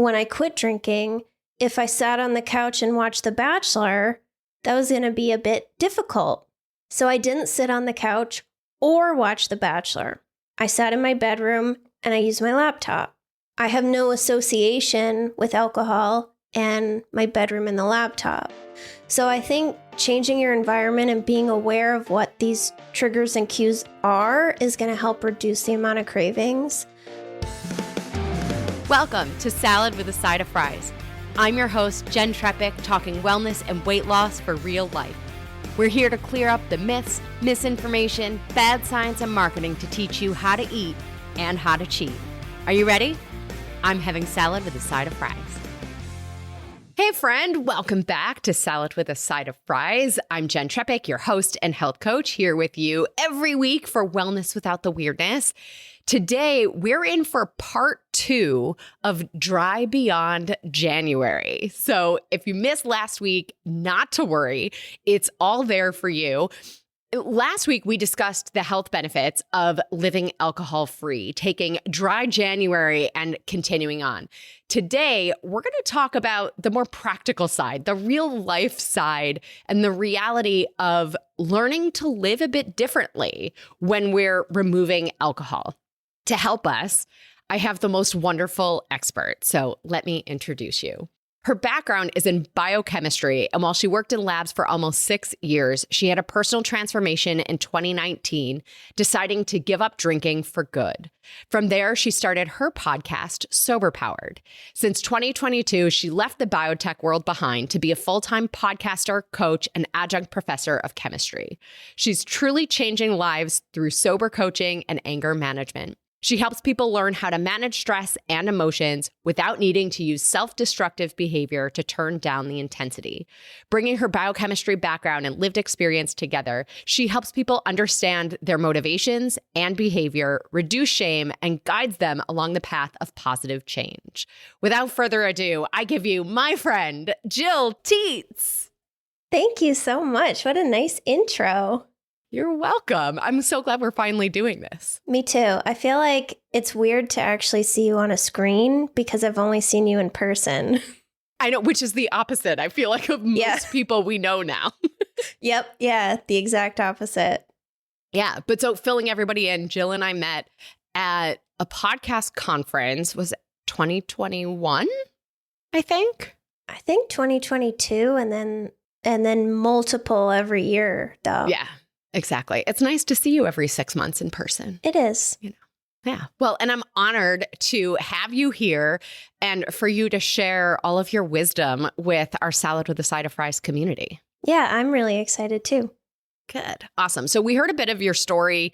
when I quit drinking, if I sat on the couch and watched The Bachelor, that was going to be a bit difficult. So I didn't sit on the couch or watch The Bachelor. I sat in my bedroom and I used my laptop. I have no association with alcohol and my bedroom and the laptop. So I think changing your environment and being aware of what these triggers and cues are is going to help reduce the amount of cravings. Welcome to Salad with a Side of Fries. I'm your host, Jenn Trepeck, talking wellness and weight loss for real life. We're here to clear up the myths, misinformation, bad science, and marketing to teach you how to eat and how to cheat. Are you ready? I'm having salad with a side of fries. Hey friend, welcome back to Salad with a Side of Fries. I'm Jenn Trepeck, your host and health coach, here with you every week for Wellness Without the Weirdness. Today, we're in for part 2 of Dry Beyond January. So if you missed last week, not to worry, it's all there for you. Last week, we discussed the health benefits of living alcohol-free, taking Dry January and continuing on. Today, we're going to talk about the more practical side, the real life side, and the reality of learning to live a bit differently when we're removing alcohol. To help us, I have the most wonderful expert. So let me introduce you. Her background is in biochemistry, and while she worked in labs for almost 6 years, she had a personal transformation in 2019, deciding to give up drinking for good. From there, she started her podcast, Sober Powered. Since 2022, she left the biotech world behind to be a full-time podcaster, coach, and adjunct professor of chemistry. She's truly changing lives through sober coaching and anger management. She helps people learn how to manage stress and emotions without needing to use self-destructive behavior to turn down the intensity. Bringing her biochemistry background and lived experience together, she helps people understand their motivations and behavior, reduce shame, and guides them along the path of positive change. Without further ado, I give you my friend, Gillian Tietz. Thank you so much. What a nice intro. You're welcome. I'm so glad we're finally doing this. Me too. I feel like it's weird to actually see you on a screen because I've only seen you in person. I know, which is the opposite, I feel like, of most people we know now. Yep. Yeah. The exact opposite. Yeah. But so filling everybody in, Jill and I met at a podcast conference. Was it 2021? I think 2022 and then multiple every year though. Yeah. Exactly. It's nice to see you every 6 months in person. It is. You know. Yeah. Well, and I'm honored to have you here and for you to share all of your wisdom with our Salad with a Side of Fries community. Yeah, I'm really excited too. Good. Awesome. So we heard a bit of your story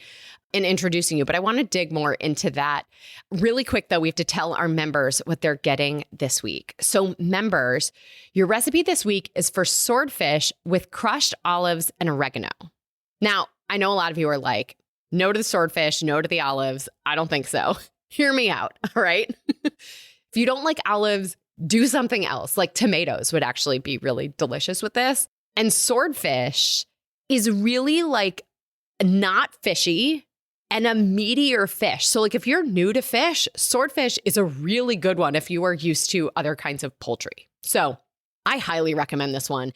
in introducing you, but I want to dig more into that. Really quick, though, we have to tell our members what they're getting this week. So members, your recipe this week is for swordfish with crushed olives and oregano. Now, I know a lot of you are like, no to the swordfish, no to the olives. I don't think so. Hear me out, all right? If you don't like olives, do something else. Like tomatoes would actually be really delicious with this. And swordfish is really like not fishy and a meatier fish. So like if you're new to fish, swordfish is a really good one if you are used to other kinds of poultry. So I highly recommend this one.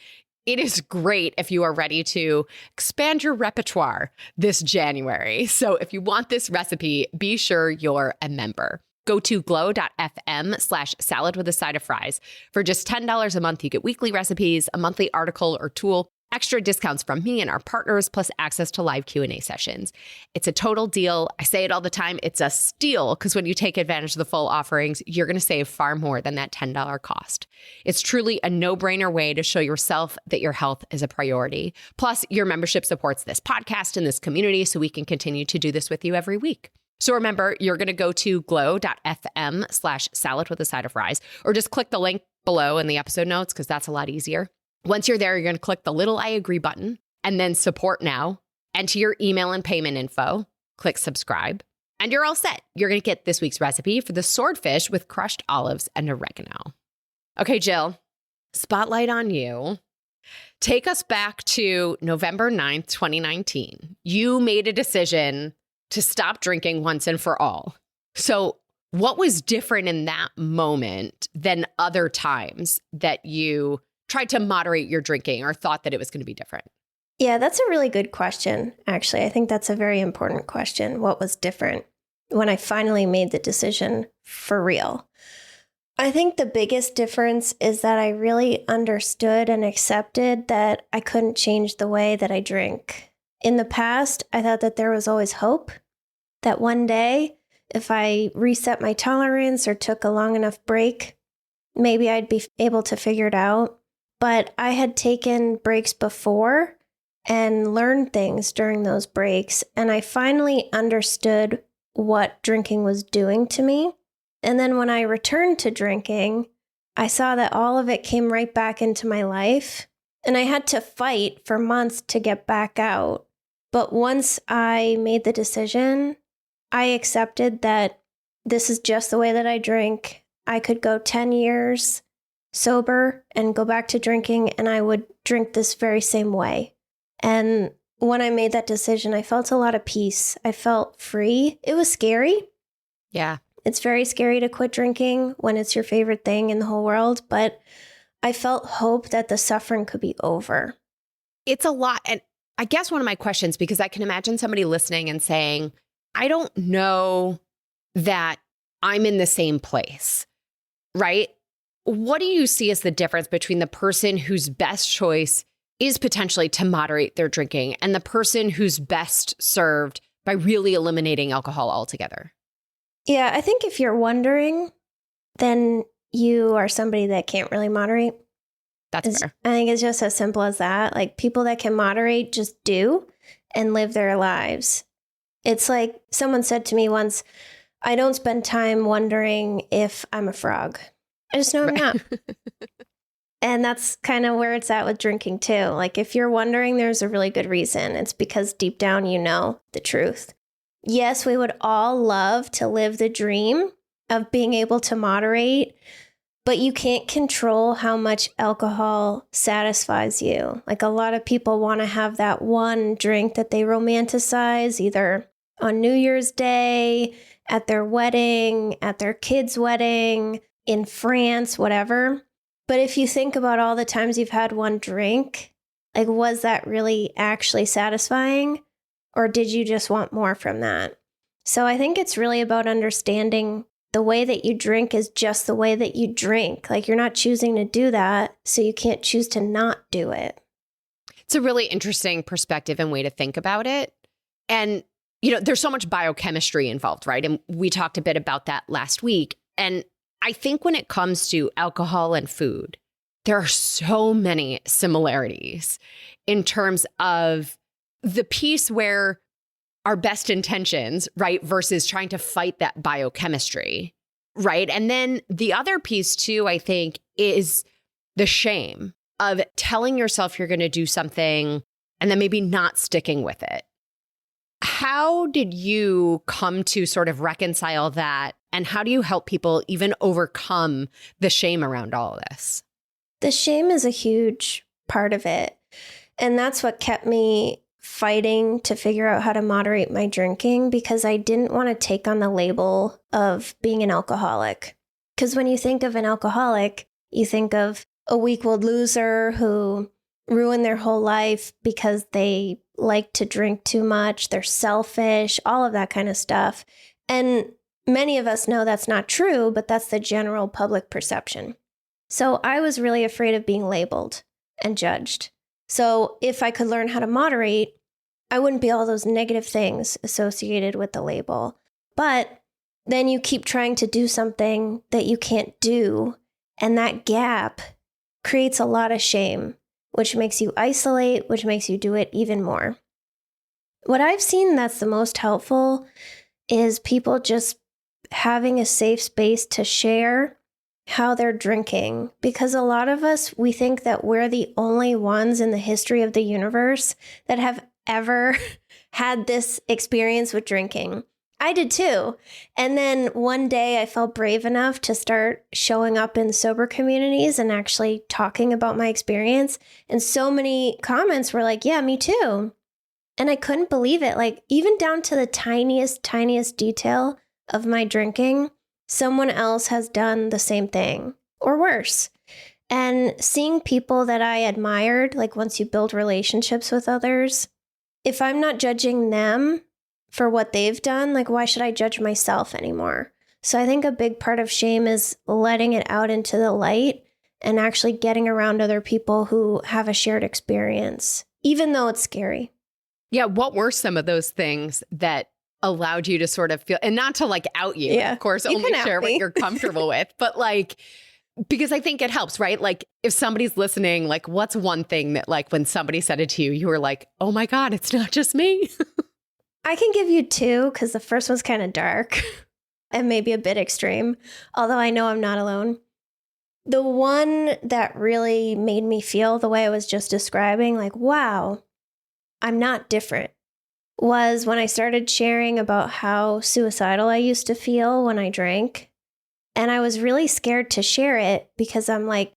It is great if you are ready to expand your repertoire this January. So if you want this recipe, be sure you're a member. Go to glow.fm/salad with a side of fries. For just $10 a month, you get weekly recipes, a monthly article or tool, extra discounts from me and our partners, plus access to live Q&A sessions. It's a total deal. I say it all the time. It's a steal because when you take advantage of the full offerings, you're going to save far more than that $10 cost. It's truly a no-brainer way to show yourself that your health is a priority. Plus, your membership supports this podcast and this community, so we can continue to do this with you every week. So remember, you're going to go to glow.fm/salad with a side of fries, or just click the link below in the episode notes because that's a lot easier. Once you're there, you're going to click the little I agree button and then support now. Enter your email and payment info, click subscribe, and you're all set. You're going to get this week's recipe for the swordfish with crushed olives and oregano. Okay, Jill, spotlight on you. Take us back to November 9th, 2019. You made a decision to stop drinking once and for all. So What was different in that moment than other times that you tried to moderate your drinking or thought that it was going to be different? Yeah, that's a really good question, actually. I think that's a very important question. What was different when I finally made the decision for real? I think the biggest difference is that I really understood and accepted that I couldn't change the way that I drink. In the past, I thought that there was always hope, that one day, if I reset my tolerance or took a long enough break, maybe I'd be able to figure it out. But I had taken breaks before and learned things during those breaks. And I finally understood what drinking was doing to me. And then when I returned to drinking, I saw that all of it came right back into my life. And I had to fight for months to get back out. But once I made the decision, I accepted that this is just the way that I drink. I could go 10 years sober and go back to drinking, and I would drink this very same way. And when I made that decision, I felt a lot of peace. I felt free. It was scary. Yeah. It's very scary to quit drinking when it's your favorite thing in the whole world, but I felt hope that the suffering could be over. It's a lot. And I guess one of my questions, because I can imagine somebody listening and saying, I don't know that I'm in the same place, right? What do you see as the difference between the person whose best choice is potentially to moderate their drinking and the person who's best served by really eliminating alcohol altogether? Yeah, I think if you're wondering, then you are somebody that can't really moderate. That's fair. I think it's just as simple as that. Like, people that can moderate just do and live their lives. It's like someone said to me once, I don't spend time wondering if I'm a frog. I just know I'm not. And that's kind of where it's at with drinking too. Like, if you're wondering, there's a really good reason. It's because deep down you know the truth. Yes, we would all love to live the dream of being able to moderate, but you can't control how much alcohol satisfies you. Like, a lot of people want to have that one drink that they romanticize, either on New Year's Day, at their wedding, at their kid's wedding, in France, whatever. But if you think about all the times you've had one drink, like, was that really actually satisfying? Or did you just want more from that? So I think it's really about understanding the way that you drink is just the way that you drink. Like, you're not choosing to do that, so you can't choose to not do it. It's a really interesting perspective and way to think about it. And, there's so much biochemistry involved, right? And we talked a bit about that last week. And I think when it comes to alcohol and food, there are so many similarities in terms of the piece where our best intentions, right, versus trying to fight that biochemistry, right? And then the other piece too, I think, is the shame of telling yourself you're going to do something and then maybe not sticking with it. How did you come to sort of reconcile that? And how do you help people even overcome the shame around all of this? The shame is a huge part of it. And that's what kept me fighting to figure out how to moderate my drinking, because I didn't want to take on the label of being an alcoholic. Because when you think of an alcoholic, you think of a weak-willed loser who ruined their whole life because they like to drink too much, they're selfish, all of that kind of stuff. And many of us know that's not true, but that's the general public perception. So I was really afraid of being labeled and judged. So if I could learn how to moderate, I wouldn't be all those negative things associated with the label. But then you keep trying to do something that you can't do, and that gap creates a lot of shame, which makes you isolate, which makes you do it even more. What I've seen that's the most helpful is people just having a safe space to share how they're drinking. Because a lot of us, we think that we're the only ones in the history of the universe that have ever had this experience with drinking. I did too. And then one day I felt brave enough to start showing up in sober communities and actually talking about my experience. And so many comments were like, yeah, me too. And I couldn't believe it. Like, even down to the tiniest detail of my drinking, someone else has done the same thing or worse. And seeing people that I admired, like once you build relationships with others, if I'm not judging them for what they've done, like why should I judge myself anymore? So I think a big part of shame is letting it out into the light and actually getting around other people who have a shared experience, even though it's scary. Yeah. What were some of those things that allowed you to sort of feel, and not to like out you, of course, only share what you're comfortable with, but like, because I think it helps, right? Like if somebody's listening, like what's one thing that like when somebody said it to you, you were like, oh my God, it's not just me. I can give you two because the first one's kind of dark and maybe a bit extreme, although I know I'm not alone. The one that really made me feel the way I was just describing, like, wow, I'm not different, was when I started sharing about how suicidal I used to feel when I drank. And I was really scared to share it because I'm like,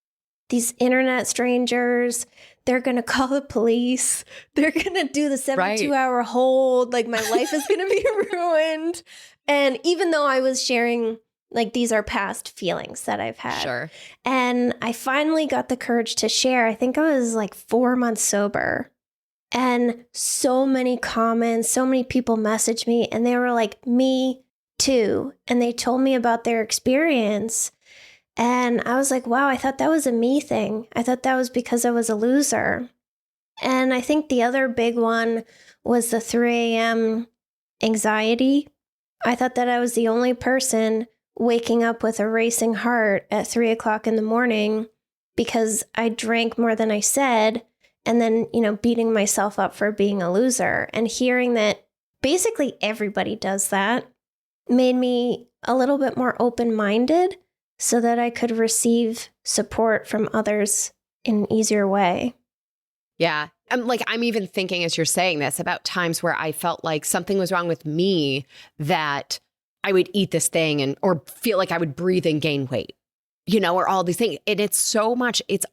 these internet strangers, they're going to call the police. They're going to do the 72-hour hold. Like my life is going to be ruined. And even though I was sharing, like these are past feelings that I've had. Sure. And I finally got the courage to share. I think I was like 4 months sober. And so many comments, so many people messaged me and they were like, me too. And they told me about their experience. And I was like, wow, I thought that was a me thing. I thought that was because I was a loser. And I think the other big one was the 3 a.m. anxiety. I thought that I was the only person waking up with a racing heart at 3 o'clock in the morning because I drank more than I said. And then, beating myself up for being a loser. And hearing that basically everybody does that made me a little bit more open-minded so that I could receive support from others in an easier way. Yeah. I'm even thinking as you're saying this about times where I felt like something was wrong with me, that I would eat this thing or feel like I would breathe and gain weight, or all these things. And it's so much, it's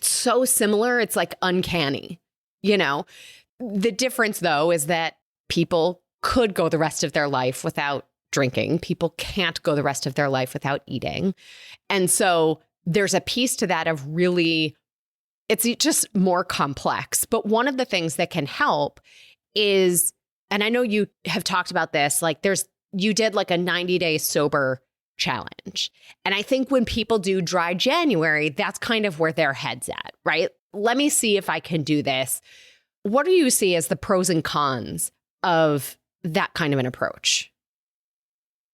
so similar. It's like uncanny, The difference though is that people could go the rest of their life without drinking. People can't go the rest of their life without eating. And so there's a piece to that of really, it's just more complex. But one of the things that can help is, and I know you have talked about this, like you did like a 90-day sober challenge. And I think when people do dry January, that's kind of where their head's at, right? Let me see if I can do this. What do you see as the pros and cons of that kind of an approach?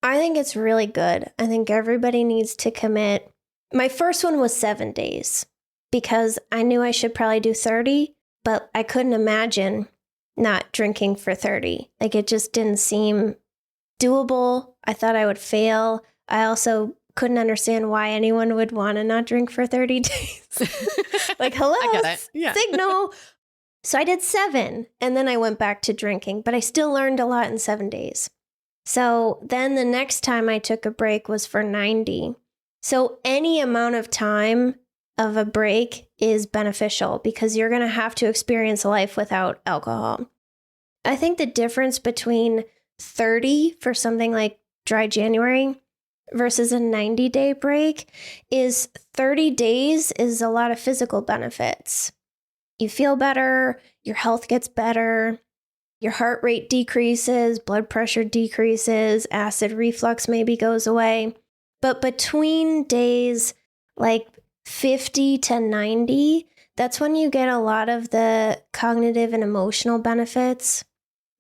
I think it's really good. I think everybody needs to commit. My first one was 7 days because I knew I should probably do 30, but I couldn't imagine not drinking for 30. Like it just didn't seem doable. I thought I would fail. I also couldn't understand why anyone would want to not drink for 30 days. Like, hello, I get it. Yeah. signal. So I did 7 and then I went back to drinking, but I still learned a lot in 7 days. So then the next time I took a break was for 90. So any amount of time of a break is beneficial because you're going to have to experience life without alcohol. I think the difference between 30 for something like dry January versus a 90-day break is 30 days is a lot of physical benefits. You feel better, your health gets better, your heart rate decreases, blood pressure decreases, acid reflux maybe goes away. But between days like 50 to 90, that's when you get a lot of the cognitive and emotional benefits.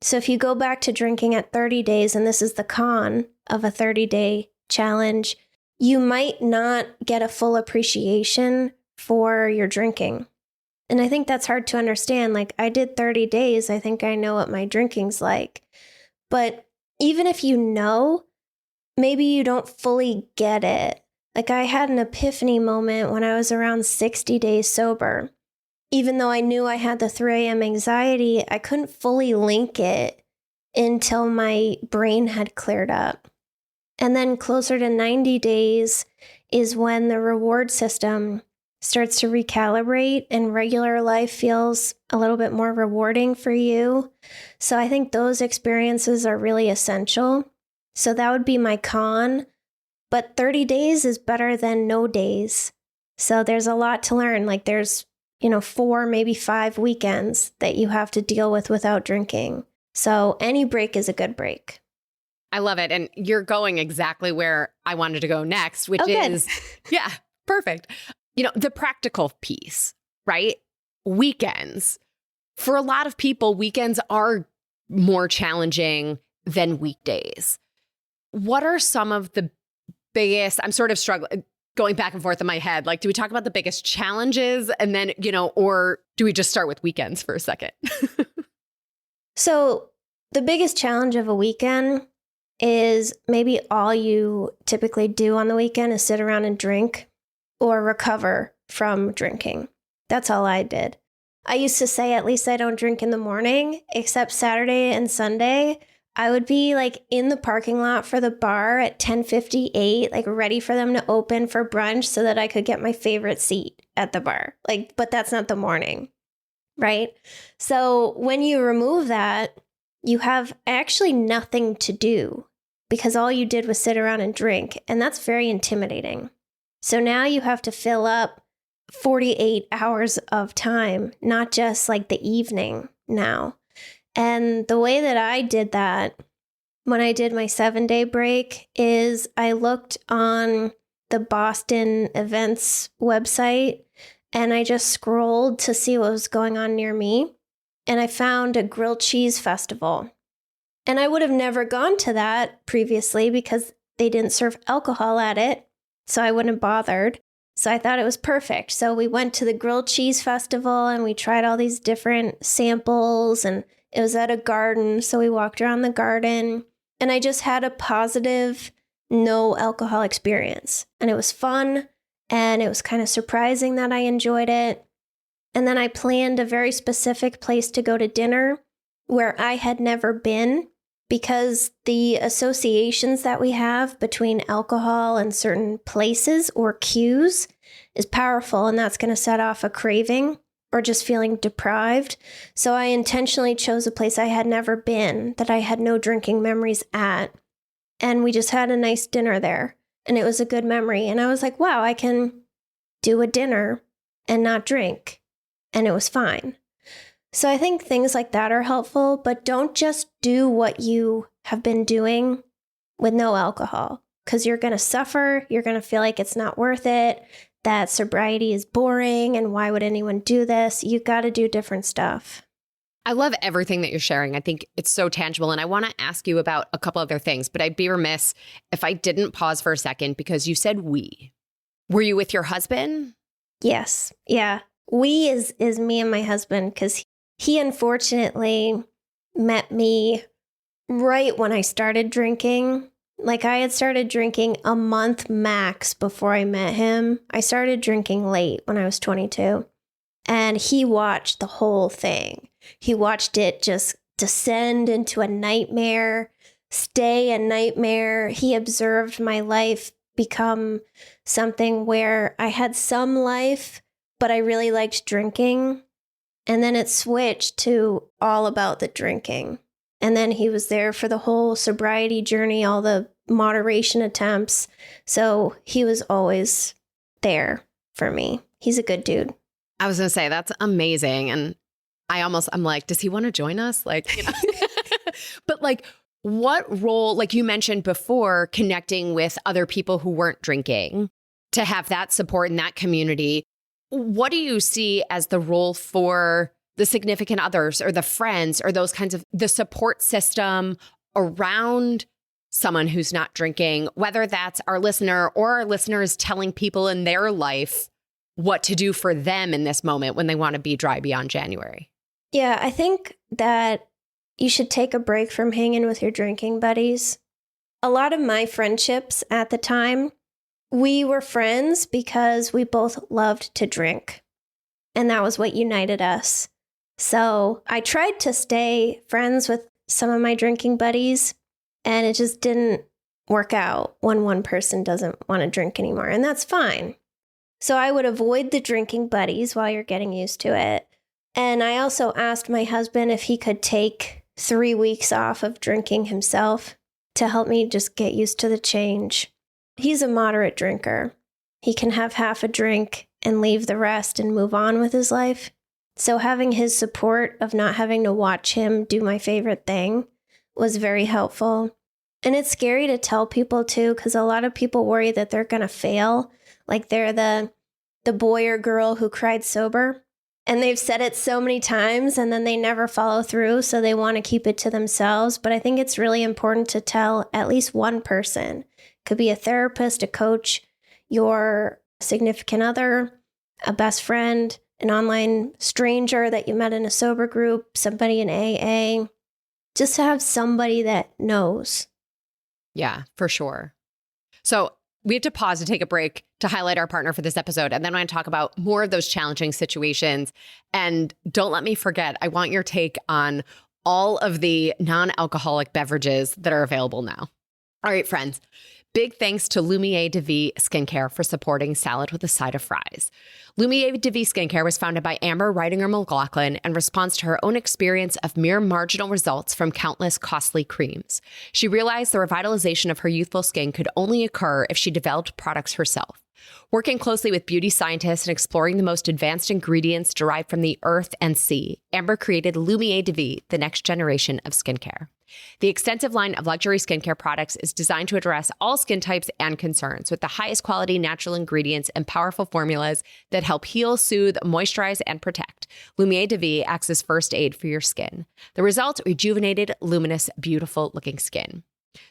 So if you go back to drinking at 30 days, and this is the con of a 30-day challenge, you might not get a full appreciation for your drinking. And I think that's hard to understand. Like I did 30 days. I think I know what my drinking's like. But even if you know, maybe you don't fully get it. Like I had an epiphany moment when I was around 60 days sober. Even though I knew I had the 3 a.m. anxiety, I couldn't fully link it until my brain had cleared up. And then closer to 90 days is when the reward system starts to recalibrate and regular life feels a little bit more rewarding for you. So I think those experiences are really essential. So that would be my con. But 30 days is better than no days. So there's a lot to learn. Like there's, 4, maybe 5 weekends that you have to deal with without drinking. So any break is a good break. I love it. And you're going exactly where I wanted to go next, which is, yeah, perfect. The practical piece, right? Weekends. For a lot of people, weekends are more challenging than weekdays. What are some of the biggest, I'm sort of struggling, going back and forth in my head. Like, do we talk about the biggest challenges and then, or do we just start with weekends for a second? So the biggest challenge of a weekend is maybe all you typically do on the weekend is sit around and drink or recover from drinking. That's all I did. I used to say, at least I don't drink in the morning, except Saturday and Sunday. I would be like in the parking lot for the bar at 10:58, like ready for them to open for brunch so that I could get my favorite seat at the bar. But that's not the morning, right? So when you remove that, you have actually nothing to do because all you did was sit around and drink, and that's very intimidating. So now you have to fill up 48 hours of time, not just like the evening now. And the way that I did that when I did my 7-day break is I looked on the Boston events website and I just scrolled to see what was going on near me. And I found a grilled cheese festival. And I would have never gone to that previously because they didn't serve alcohol at it. So I wouldn't have bothered. So I thought it was perfect. So we went to the grilled cheese festival and we tried all these different samples, and it was at a garden. So we walked around the garden and I just had a positive, no alcohol experience. And it was fun. And it was kind of surprising that I enjoyed it. And then I planned a very specific place to go to dinner where I had never been, because the associations that we have between alcohol and certain places or cues is powerful, and that's going to set off a craving or just feeling deprived. So I intentionally chose a place I had never been, that I had no drinking memories at, and we just had a nice dinner there, and it was a good memory. And I was like, wow, I can do a dinner and not drink, and it was fine. So I think things like that are helpful, but don't just do what you have been doing with no alcohol, because you're going to suffer. You're going to feel like it's not worth it, that sobriety is boring, and why would anyone do this? You've got to do different stuff. I love everything that you're sharing. I think it's so tangible. And I want to ask you about a couple other things, but I'd be remiss if I didn't pause for a second because you said we. Were you with your husband? Yes. Yeah. We is me and my husband, because he unfortunately met me right when I started drinking. Like I had started drinking a month max before I met him. I started drinking late when I was 22. And he watched the whole thing. He watched it just descend into a nightmare, stay a nightmare. He observed my life become something where I had some life, but I really liked drinking. And then it switched to all about the drinking. And then he was there for the whole sobriety journey, all the moderation attempts. So he was always there for me. He's a good dude. I was going to say, that's amazing. And I'm like, does he want to join us? Like, but like, what role, like you mentioned before, connecting with other people who weren't drinking, to have that support in that community. What do you see as the role for the significant others or the friends or those kinds of the support system around someone who's not drinking, whether that's our listener or our listeners telling people in their life what to do for them in this moment when they want to be dry beyond January? Yeah, I think that you should take a break from hanging with your drinking buddies. A lot of my friendships at the time, we were friends because we both loved to drink. And that was what united us. So I tried to stay friends with some of my drinking buddies, and it just didn't work out when one person doesn't want to drink anymore. And that's fine. So I would avoid the drinking buddies while you're getting used to it. And I also asked my husband if he could take 3 weeks off of drinking himself to help me just get used to the change. He's a moderate drinker. He can have half a drink and leave the rest and move on with his life. So having his support of not having to watch him do my favorite thing was very helpful. And it's scary to tell people too, because a lot of people worry that they're going to fail. Like they're the boy or girl who cried sober. And they've said it so many times and then they never follow through. So they want to keep it to themselves. But I think it's really important to tell at least one person. Could be a therapist, a coach, your significant other, a best friend, an online stranger that you met in a sober group, somebody in AA. Just to have somebody that knows. Yeah, for sure. So we have to pause to take a break to highlight our partner for this episode. And then I want to talk about more of those challenging situations. And don't let me forget, I want your take on all of the non-alcoholic beverages that are available now. All right, friends. Big thanks to Lumiere de Vie Skincare for supporting Salad with a Side of Fries. Lumiere de Vie Skincare was founded by Amber Ridinger McLaughlin in response to her own experience of mere marginal results from countless costly creams. She realized the revitalization of her youthful skin could only occur if she developed products herself. Working closely with beauty scientists and exploring the most advanced ingredients derived from the earth and sea, Amber created Lumiere de Vie, the next generation of skincare. The extensive line of luxury skincare products is designed to address all skin types and concerns with the highest quality natural ingredients and powerful formulas that help heal, soothe, moisturize, and protect. Lumiere de Vie acts as first aid for your skin. The result, rejuvenated, luminous, beautiful looking skin.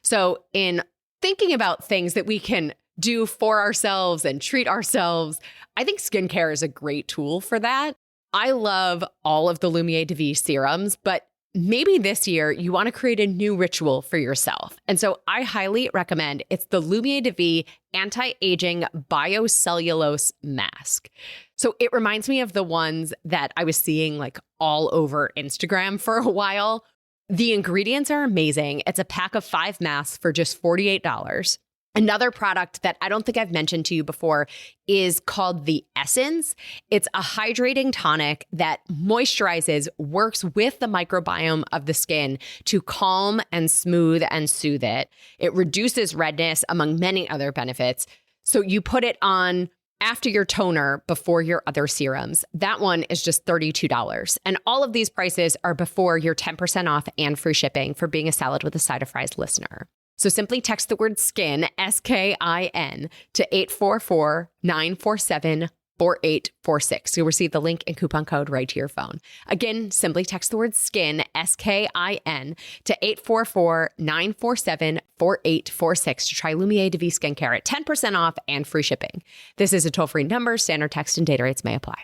So in thinking about things that we can do for ourselves and treat ourselves, I think skincare is a great tool for that. I love all of the Lumiere de Vie serums, but maybe this year you want to create a new ritual for yourself. And so I highly recommend it's the Lumiere de Vie Anti-Aging Biocellulose Mask. So it reminds me of the ones that I was seeing like all over Instagram for a while. The ingredients are amazing. It's a pack of 5 masks for just $48. Another product that I don't think I've mentioned to you before is called the Essence. It's a hydrating tonic that moisturizes, works with the microbiome of the skin to calm and smooth and soothe it. It reduces redness, among many other benefits. So you put it on after your toner, before your other serums. That one is just $32. And all of these prices are before your 10% off and free shipping for being a Salad with a Side of Fries listener. So simply text the word SKIN, SKIN, to 844-947-4846. You'll receive the link and coupon code right to your phone. Again, simply text the word SKIN, SKIN, to 844-947-4846 to try Lumiere de Vie Skincare at 10% off and free shipping. This is a toll-free number. Standard text and data rates may apply.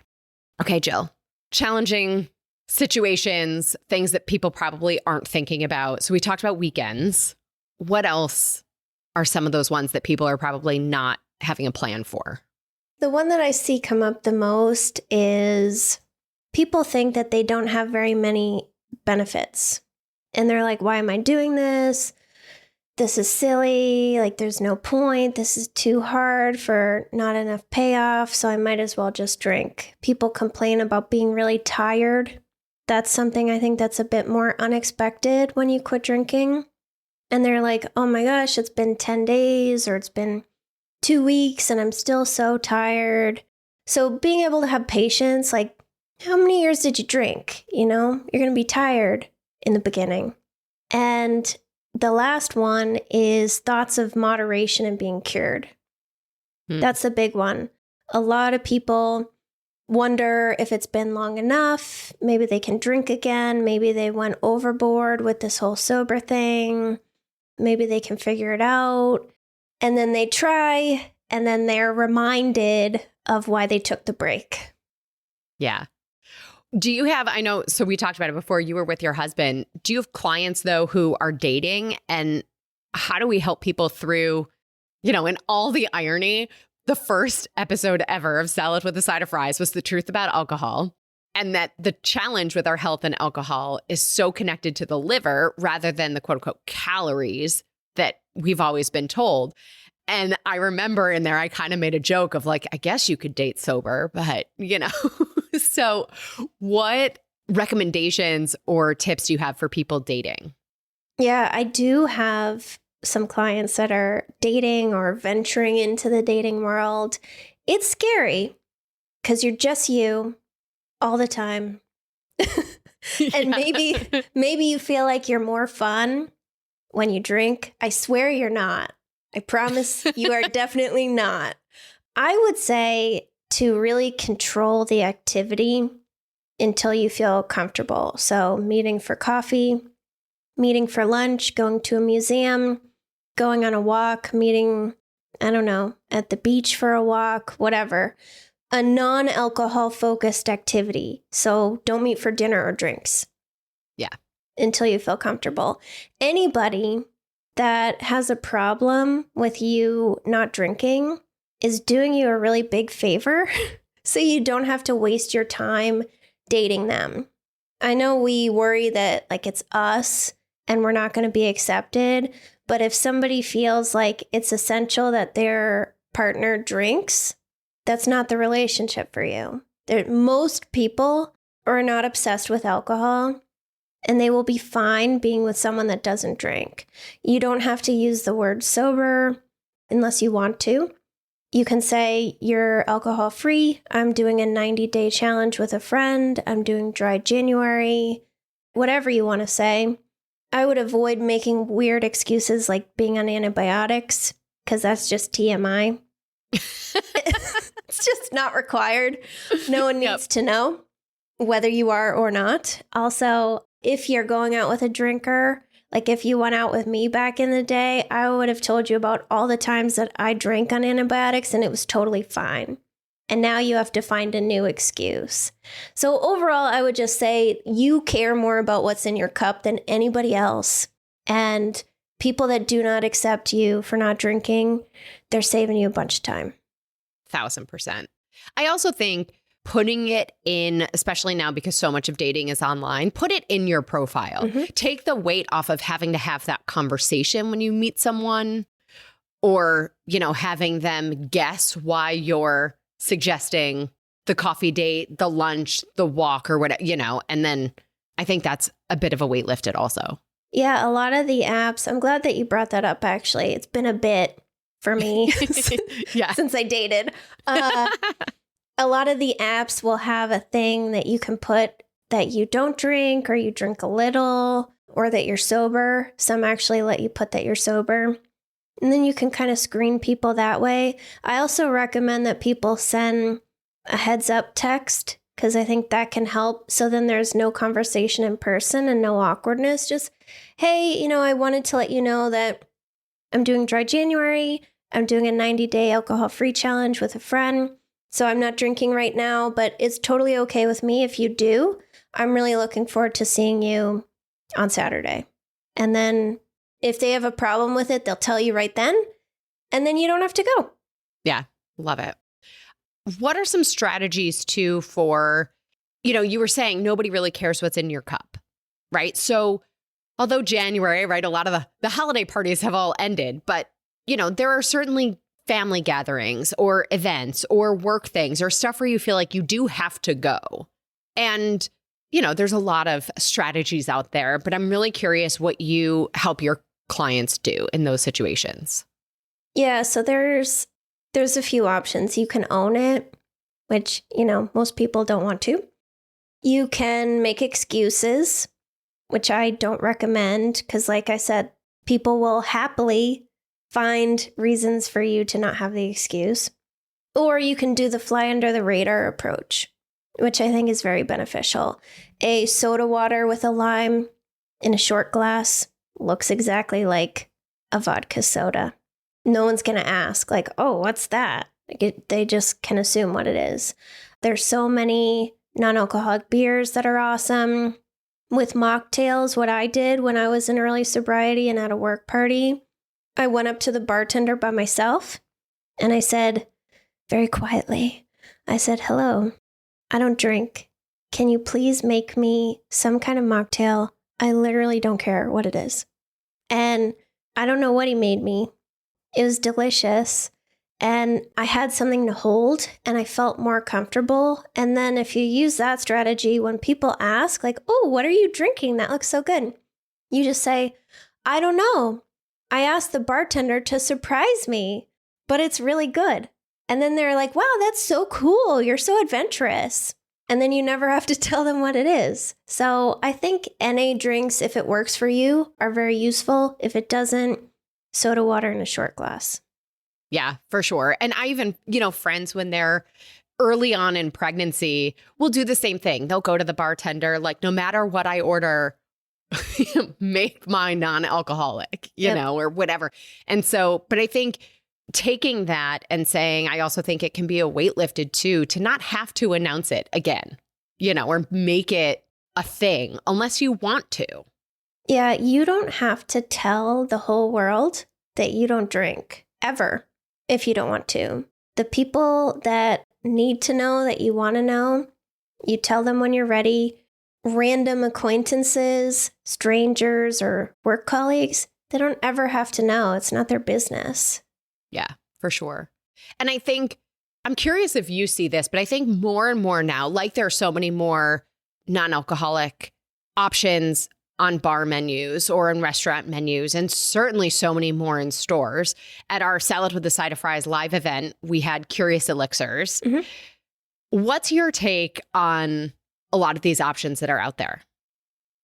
Okay, Jill. Challenging situations, things that people probably aren't thinking about. So we talked about weekends. What else are some of those ones that people are probably not having a plan for? The one that I see come up the most is people think that they don't have very many benefits. And they're like, why am I doing this? This is silly. Like, there's no point. This is too hard for not enough payoff. So I might as well just drink. People complain about being really tired. That's something I think that's a bit more unexpected when you quit drinking. And they're like, oh my gosh, it's been 10 days or it's been 2 weeks and I'm still so tired. So being able to have patience, like, how many years did you drink? You know, you're going to be tired in the beginning. And the last one is thoughts of moderation and being cured. That's a big one. A lot of people wonder if it's been long enough. Maybe they can drink again. Maybe they went overboard with this whole sober thing. Maybe they can figure it out. And then they try, and then they're reminded of why they took the break. Yeah. Do you have, I know, so we talked about it before, you were with your husband. Do you have clients, though, who are dating? And how do we help people through, you know, in all the irony? The first episode ever of Salad with a Side of Fries was the truth about alcohol. And that the challenge with our health and alcohol is so connected to the liver rather than the quote unquote calories that we've always been told. And I remember in there, I kind of made a joke of like, I guess you could date sober, but you know, so what recommendations or tips do you have for people dating? Yeah, I do have some clients that are dating or venturing into the dating world. It's scary because you're just you all the time. And maybe you feel like you're more fun when you drink. I swear you're not. I promise you are definitely not. I would say to really control the activity until you feel comfortable. So meeting for coffee, meeting for lunch, going to a museum, going on a walk, meeting, I don't know, at the beach for a walk, whatever. A non-alcohol focused activity. So don't meet for dinner or drinks. Yeah. Until you feel comfortable. Anybody that has a problem with you not drinking is doing you a really big favor. So you don't have to waste your time dating them. I know we worry that like it's us and we're not going to be accepted. But if somebody feels like it's essential that their partner drinks, that's not the relationship for you. Most people are not obsessed with alcohol, and they will be fine being with someone that doesn't drink. You don't have to use the word sober unless you want to. You can say you're alcohol free. I'm doing a 90-day challenge with a friend. I'm doing dry January, whatever you want to say. I would avoid making weird excuses like being on antibiotics because that's just TMI. It's just not required. No one needs to know whether you are or not. Also, if you're going out with a drinker, like if you went out with me back in the day, I would have told you about all the times that I drank on antibiotics and it was totally fine. And now you have to find a new excuse. So overall, I would just say you care more about what's in your cup than anybody else. And people that do not accept you for not drinking, they're saving you a bunch of time. 1,000%. I also think putting it in, especially now because so much of dating is online, put it in your profile. Mm-hmm. Take the weight off of having to have that conversation when you meet someone or, you know, having them guess why you're suggesting the coffee date, the lunch, the walk or whatever, you know, and then I think that's a bit of a weight lifted also. Yeah, a lot of the apps, I'm glad that you brought that up, actually. It's been a bit for me since I dated. A lot of the apps will have a thing that you can put that you don't drink or you drink a little or that you're sober. Some actually let you put that you're sober. And then you can kind of screen people that way. I also recommend that people send a heads up text because I think that can help. So then there's no conversation in person and no awkwardness. Just, hey, you know, I wanted to let you know that I'm doing dry January. I'm doing a 90-day alcohol-free challenge with a friend. So I'm not drinking right now, but it's totally okay with me if you do. I'm really looking forward to seeing you on Saturday. And then if they have a problem with it, they'll tell you right then. And then you don't have to go. Yeah, love it. What are some strategies too for, you know, you were saying nobody really cares what's in your cup, right? So although January, right, a lot of the holiday parties have all ended, but, you know, there are certainly family gatherings or events or work things or stuff where you feel like you do have to go. And, you know, there's a lot of strategies out there, but I'm really curious what you help your clients do in those situations. Yeah, so there's a few options. You can own it, which, you know, most people don't want to. You can make excuses, which I don't recommend because, like I said, people will happily find reasons for you to not have the excuse. Or you can do the fly under the radar approach, which I think is very beneficial. A soda water with a lime in a short glass looks exactly like a vodka soda. No one's going to ask like, oh, what's that? They just can assume what it is. There's so many non-alcoholic beers that are awesome. With mocktails, what I did when I was in early sobriety and at a work party, I went up to the bartender by myself and I said, very quietly, I said, hello, I don't drink. Can you please make me some kind of mocktail? I literally don't care what it is. And I don't know what he made me. It was delicious. And I had something to hold and I felt more comfortable. And then if you use that strategy, when people ask like, oh, what are you drinking? That looks so good. You just say, I don't know. I asked the bartender to surprise me, but it's really good. And then they're like, wow, that's so cool. You're so adventurous. And then you never have to tell them what it is. So I think NA drinks, if it works for you, are very useful. If it doesn't, soda water in a short glass. Yeah, for sure. And I even, friends when they're early on in pregnancy will do the same thing. They'll go to the bartender, like, no matter what I order, make mine non-alcoholic, or whatever. And so, but I think taking that and saying, I also think it can be a weight lifted too, to not have to announce it again, or make it a thing unless you want to. Yeah, you don't have to tell the whole world that you don't drink ever if you don't want to. The people that need to know that you want to know, you tell them when you're ready. Random acquaintances, strangers, or work colleagues, they don't ever have to know. It's not their business. Yeah, for sure. And I think, I'm curious if you see this, but I think more and more now, like there are so many more non-alcoholic options on bar menus or in restaurant menus, and certainly so many more in stores. At our Salad with a Side of Fries live event, we had Curious Elixirs. Mm-hmm. What's your take on a lot of these options that are out there?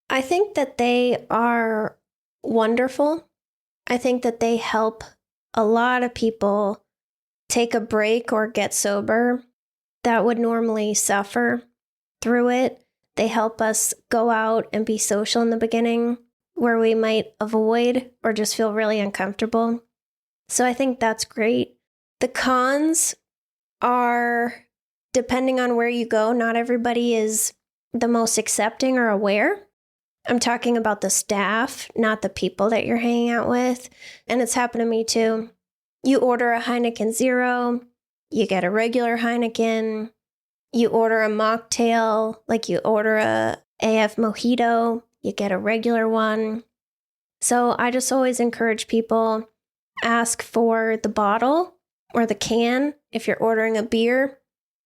I think that they are wonderful. I think that they help a lot of people take a break or get sober that would normally suffer through it. They help us go out and be social in the beginning where we might avoid or just feel really uncomfortable. So I think that's great. The cons are, depending on where you go, not everybody is the most accepting or aware. I'm talking about the staff, not the people that you're hanging out with. And it's happened to me too. You order a Heineken Zero, you get a regular Heineken. You order a mocktail, like you order a AF Mojito, you get a regular one. So I just always encourage people, ask for the bottle or the can if you're ordering a beer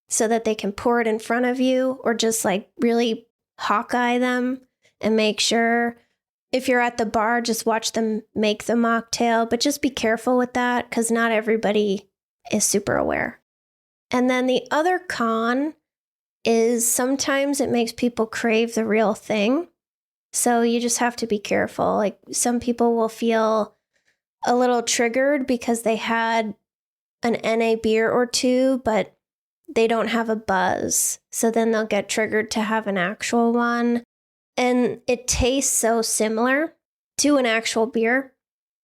so that they can pour it in front of you, or just like really hawkeye them and make sure. If you're at the bar, just watch them make the mocktail, but just be careful with that because not everybody is super aware. And then the other con is sometimes it makes people crave the real thing. So you just have to be careful. Like some people will feel a little triggered because they had an NA beer or two, but they don't have a buzz. So then they'll get triggered to have an actual one. And it tastes so similar to an actual beer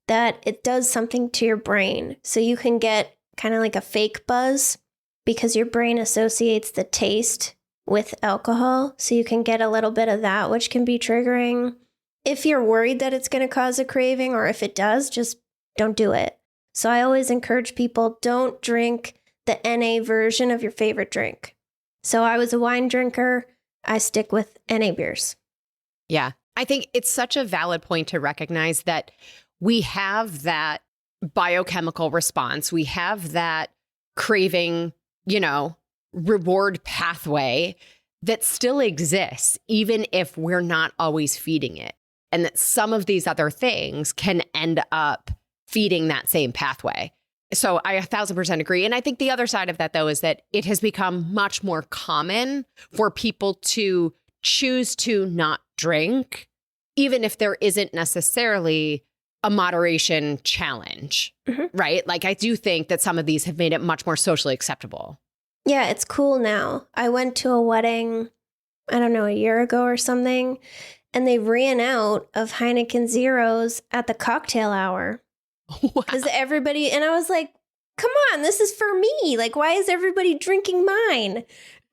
that it does something to your brain. So you can get kind of like a fake buzz because your brain associates the taste with alcohol. So you can get a little bit of that, which can be triggering. If you're worried that it's going to cause a craving, or if it does, just don't do it. So I always encourage people, don't drink the NA version of your favorite drink. So I was a wine drinker. I stick with NA beers. Yeah. I think it's such a valid point to recognize that we have that biochemical response. We have that craving, reward pathway that still exists, even if we're not always feeding it. And that some of these other things can end up feeding that same pathway. So I 1,000% agree. And I think the other side of that, though, is that it has become much more common for people to choose to not drink, even if there isn't necessarily a moderation challenge, right? Like I do think that some of these have made it much more socially acceptable. Yeah, it's cool now. I went to a wedding, I don't know, a year ago or something, and they ran out of Heineken Zeros at the cocktail hour. Because everybody, and I was like, come on, this is for me. Like, why is everybody drinking mine?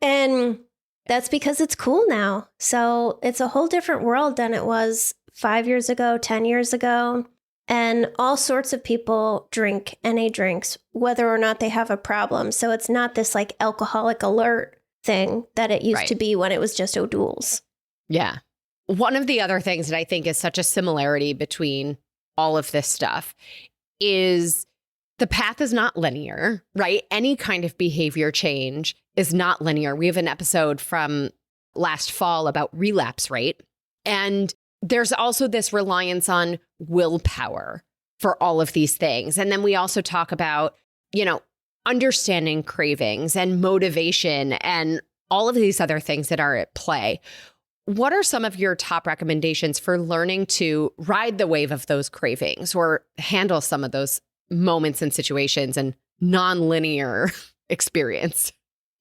And that's because it's cool now. So it's a whole different world than it was 5 years ago, 10 years ago. And all sorts of people drink NA drinks, whether or not they have a problem. So it's not this like alcoholic alert thing that it used to be when it was just O'Doul's. Yeah. One of the other things that I think is such a similarity between all of this stuff is the path is not linear, right? Any kind of behavior change is not linear. We have an episode from last fall about relapse rate. And there's also this reliance on willpower for all of these things. And then we also talk about, understanding cravings and motivation and all of these other things that are at play. What are some of your top recommendations for learning to ride the wave of those cravings or handle some of those moments and situations and nonlinear experience?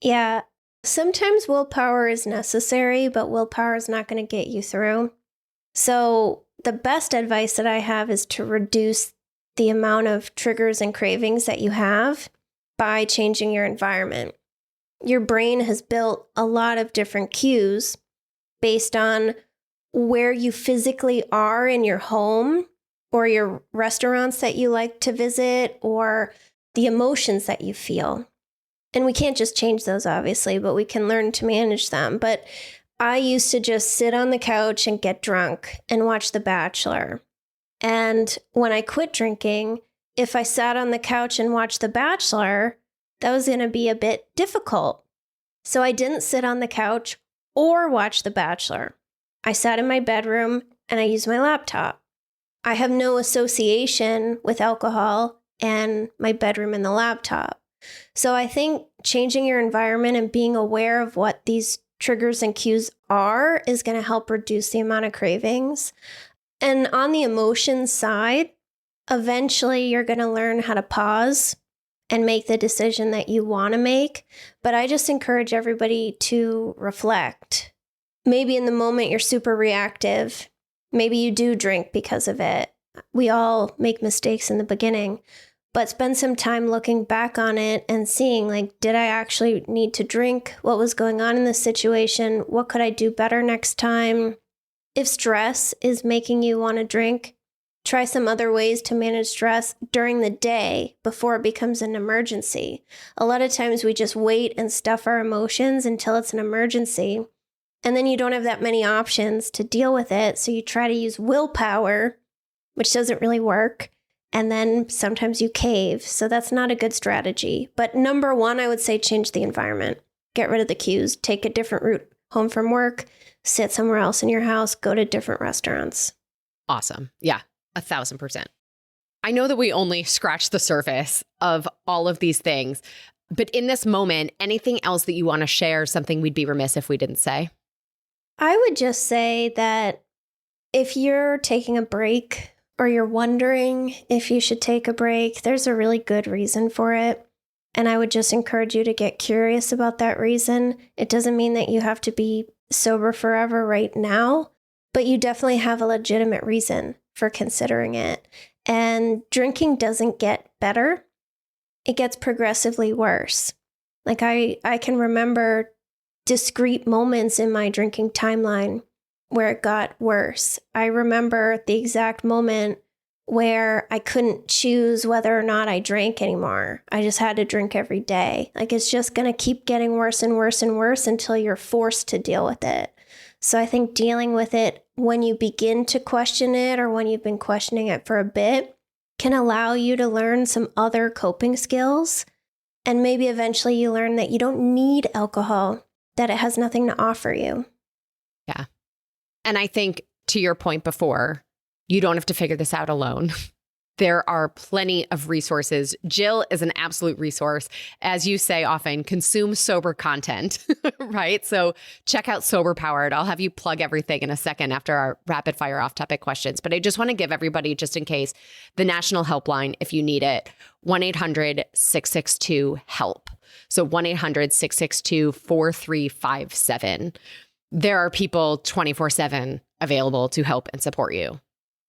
Yeah. Sometimes willpower is necessary, but willpower is not going to get you through. So the best advice that I have is to reduce the amount of triggers and cravings that you have by changing your environment. Your brain has built a lot of different cues based on where you physically are in your home or your restaurants that you like to visit or the emotions that you feel. And we can't just change those, obviously, but we can learn to manage them. But I used to just sit on the couch and get drunk and watch The Bachelor. And when I quit drinking, if I sat on the couch and watched The Bachelor, that was going to be a bit difficult. So I didn't sit on the couch or watch The Bachelor. I sat in my bedroom and I used my laptop. I have no association with alcohol and my bedroom and the laptop. So I think changing your environment and being aware of what these triggers and cues are is going to help reduce the amount of cravings. And on the emotions side, eventually you're going to learn how to pause and make the decision that you want to make. But I just encourage everybody to reflect. Maybe in the moment you're super reactive. Maybe you do drink because of it. We all make mistakes in the beginning. But spend some time looking back on it and seeing, did I actually need to drink? What was going on in this situation? What could I do better next time? If stress is making you want to drink, try some other ways to manage stress during the day before it becomes an emergency. A lot of times we just wait and stuff our emotions until it's an emergency. And then you don't have that many options to deal with it. So you try to use willpower, which doesn't really work. And then sometimes you cave. So that's not a good strategy. But number one, I would say change the environment. Get rid of the cues. Take a different route home from work. Sit somewhere else in your house. Go to different restaurants. Awesome. Yeah, 1,000%. I know that we only scratched the surface of all of these things. But in this moment, anything else that you want to share, something we'd be remiss if we didn't say? I would just say that if you're taking a break or you're wondering if you should take a break, there's a really good reason for it. And I would just encourage you to get curious about that reason. It doesn't mean that you have to be sober forever right now, but you definitely have a legitimate reason for considering it. And drinking doesn't get better. It gets progressively worse. I can remember discrete moments in my drinking timeline where it got worse. I remember the exact moment where I couldn't choose whether or not I drank anymore. I just had to drink every day. It's just going to keep getting worse and worse and worse until you're forced to deal with it. So I think dealing with it when you begin to question it or when you've been questioning it for a bit can allow you to learn some other coping skills. And maybe eventually you learn that you don't need alcohol, that it has nothing to offer you. Yeah. And I think to your point before, you don't have to figure this out alone. There are plenty of resources. Jill is an absolute resource. As you say often, consume sober content, right? So check out Sober Powered. I'll have you plug everything in a second after our rapid fire off topic questions. But I just want to give everybody, just in case, the national helpline if you need it, 1-800-662-HELP. So 1-800-662-4357. There are people 24/7 available to help and support you.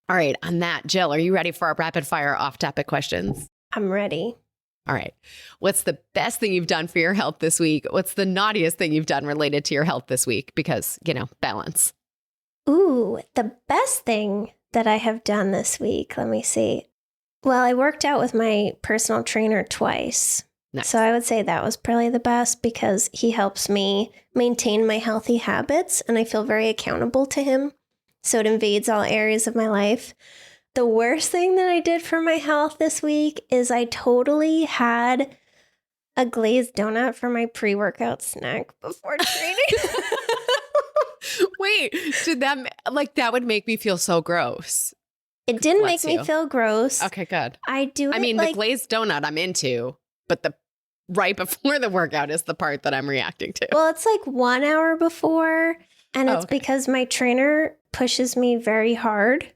All right. On that, Jill, are you ready for our rapid fire off topic questions? I'm ready. All right. What's the best thing you've done for your health this week? What's the naughtiest thing you've done related to your health this week? Because, balance. Ooh, the best thing that I have done this week. Let me see. Well, I worked out with my personal trainer twice. Nice. So I would say that was probably the best because he helps me maintain my healthy habits and I feel very accountable to him. So it invades all areas of my life. The worst thing that I did for my health this week is I totally had a glazed donut for my pre-workout snack before training. Wait, that would make me feel so gross. It didn't Bless make me you. feel gross. Okay, good. I do it I mean, like, the glazed donut I'm into, but the right before the workout is the part that I'm reacting to. well, it's like 1 hour before, and Oh, it's okay. because my trainer pushes me very hard.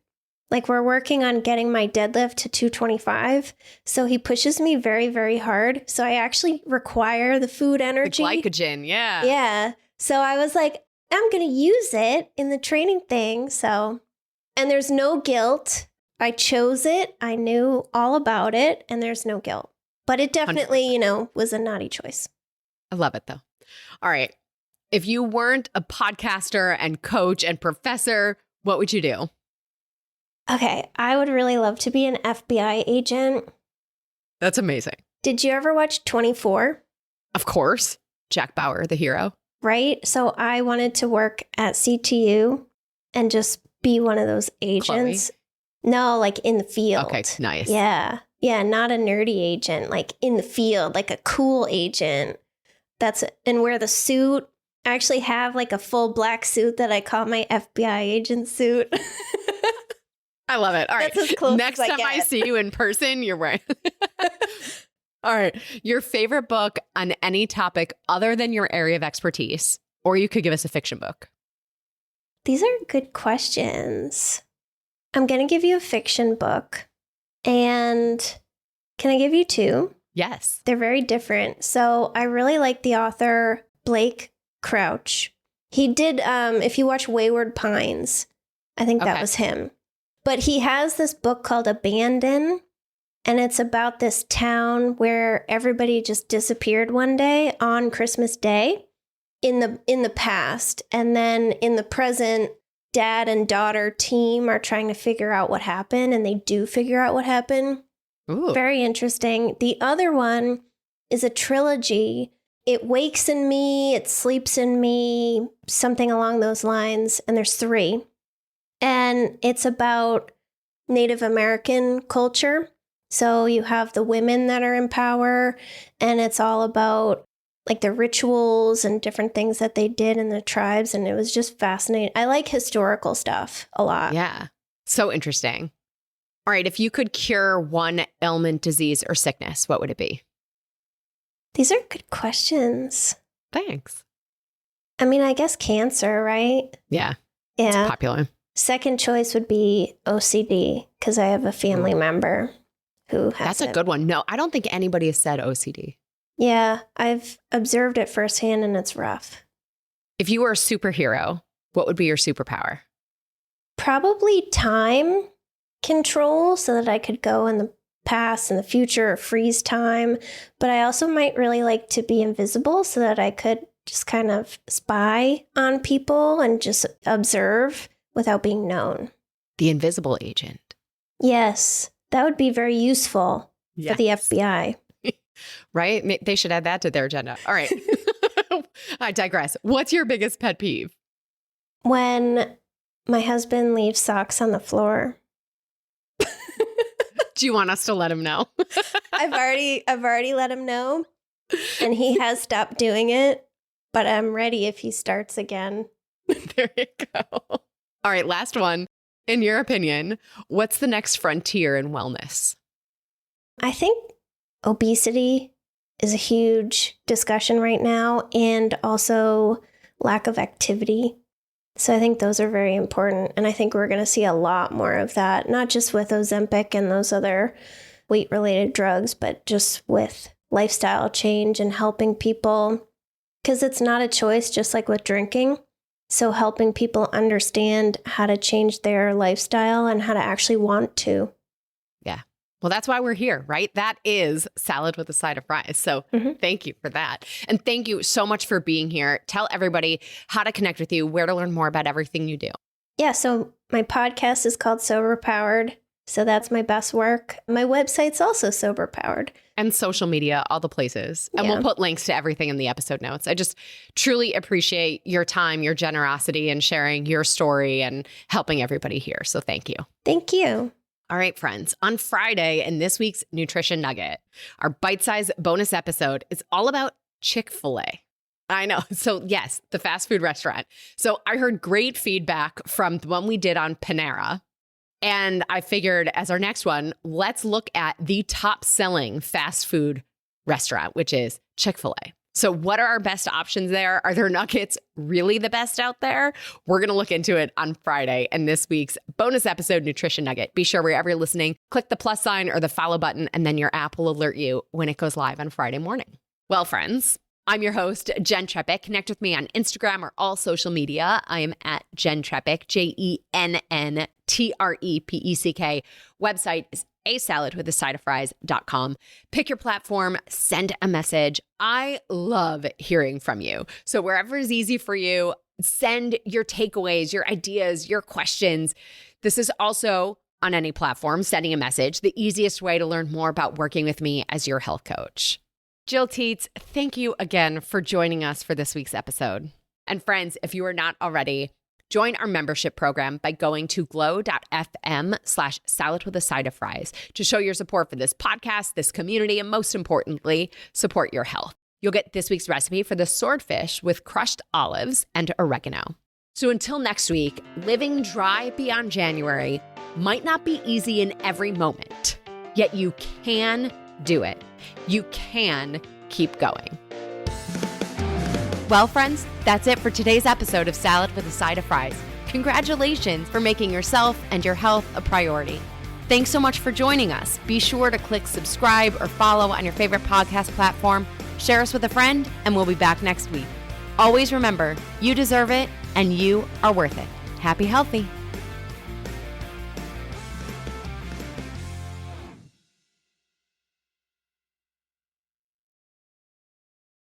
Like we're working on getting my deadlift to 225. So he pushes me very, very hard. So I actually require the food The energy. glycogen, yeah. Yeah. So I was like, I'm going to use it in the training thing. So, and there's no guilt. I chose it. I knew all about it, and there's no guilt. But it definitely, 100%. was a naughty choice. I love it, though. All right. If you weren't a podcaster and coach and professor, what would you do? Okay. I would really love to be an FBI agent. That's amazing. Did you ever watch 24? Of course. Jack Bauer, the hero. Right? So I wanted to work at CTU and just be one of those agents. No, like in the field. Okay, nice. Yeah. Yeah, not a nerdy agent, like in the field, like a cool agent. And wear the suit. I actually have like a full black suit that I call my FBI agent suit. I love it. All right. That's as close Next as I time I get. see you in person, you're right. All right. Your favorite book on any topic other than your area of expertise, or you could give us a fiction book. These are good questions. I'm going to give you a fiction book. And can I give you two? Yes. They're very different. So I really like the author Blake Crouch. He did, if you watch Wayward Pines, I think that Okay. was him. But he has this book called Abandon, and it's about this town where everybody just disappeared one day on Christmas Day in the past. And then in the present, dad and daughter team are trying to figure out what happened, and they do figure out what happened. Ooh. Very interesting. The other one is a trilogy. It Wakes in Me, It Sleeps in Me, something along those lines. And there's three. And it's about Native American culture. So you have the women that are in power, and it's all about like the rituals and different things that they did in the tribes. And it was just fascinating. I like historical stuff a lot. Yeah. So interesting. All right. If you could cure one ailment, disease, or sickness, what would it be? These are good questions. Thanks. I mean, I guess cancer, right? Yeah. Yeah. It's popular. Second choice would be OCD because I have a family member who has That's a good one. No, I don't think anybody has said OCD. Yeah, I've observed it firsthand, and it's rough. If you were a superhero, what would be your superpower? Probably time control so that I could go in the past and the future or freeze time. But I also might really like to be invisible so that I could just kind of spy on people and just observe without being known. The invisible agent. Yes, that would be very useful for the FBI. Right? They should add that to their agenda. All right. I digress. What's your biggest pet peeve? When my husband leaves socks on the floor. Do you want us to let him know? I've already let him know, and he has stopped doing it, but I'm ready if he starts again. There you go. All right. Last one. In your opinion, what's the next frontier in wellness? I think obesity is a huge discussion right now, and also lack of activity. So I think those are very important. And I think we're going to see a lot more of that, not just with Ozempic and those other weight-related drugs, but just with lifestyle change and helping people. Because it's not a choice, just like with drinking. So helping people understand how to change their lifestyle and how to actually want to. Yeah. Well, that's why we're here, right? That is salad with a side of fries. So thank you for that. And thank you so much for being here. Tell everybody how to connect with you, where to learn more about everything you do. Yeah, so my podcast is called Sober Powered. So that's my best work. My website's also Sober Powered. And social media, all the places. And we'll put links to everything in the episode notes. I just truly appreciate your time, your generosity, and sharing your story and helping everybody here. So thank you. Thank you. All right, friends. On Friday in this week's Nutrition Nugget, our bite-sized bonus episode is all about Chick-fil-A. I know. So yes, the fast food restaurant. So I heard great feedback from the one we did on Panera. And I figured as our next one, let's look at the top selling fast food restaurant, which is Chick-fil-A. So what are our best options there? Are their nuggets really the best out there? We're going to look into it on Friday and this week's bonus episode, Nutrition Nugget. Be sure wherever you're listening, click the plus sign or the follow button, and then your app will alert you when it goes live on Friday morning. Well, friends, I'm your host, Jenn Trepeck. Connect with me on Instagram or all social media. I am at Jenn Trepeck, JennTrepeck. Website is asaladwithasideoffries.com. Pick your platform, send a message. I love hearing from you. So wherever is easy for you, send your takeaways, your ideas, your questions. This is also on any platform, sending a message, the easiest way to learn more about working with me as your health coach. Gillian Tietz, thank you again for joining us for this week's episode. And friends, if you are not already, join our membership program by going to glow.fm/saladwithasideoffries to show your support for this podcast, this community, and most importantly, support your health. You'll get this week's recipe for the swordfish with crushed olives and oregano. So until next week, living dry beyond January might not be easy in every moment, yet you can do it. You can keep going. Well, friends, that's it for today's episode of Salad with a Side of Fries. Congratulations for making yourself and your health a priority. Thanks so much for joining us. Be sure to click subscribe or follow on your favorite podcast platform. Share us with a friend, and we'll be back next week. Always remember, you deserve it, and you are worth it. Happy healthy.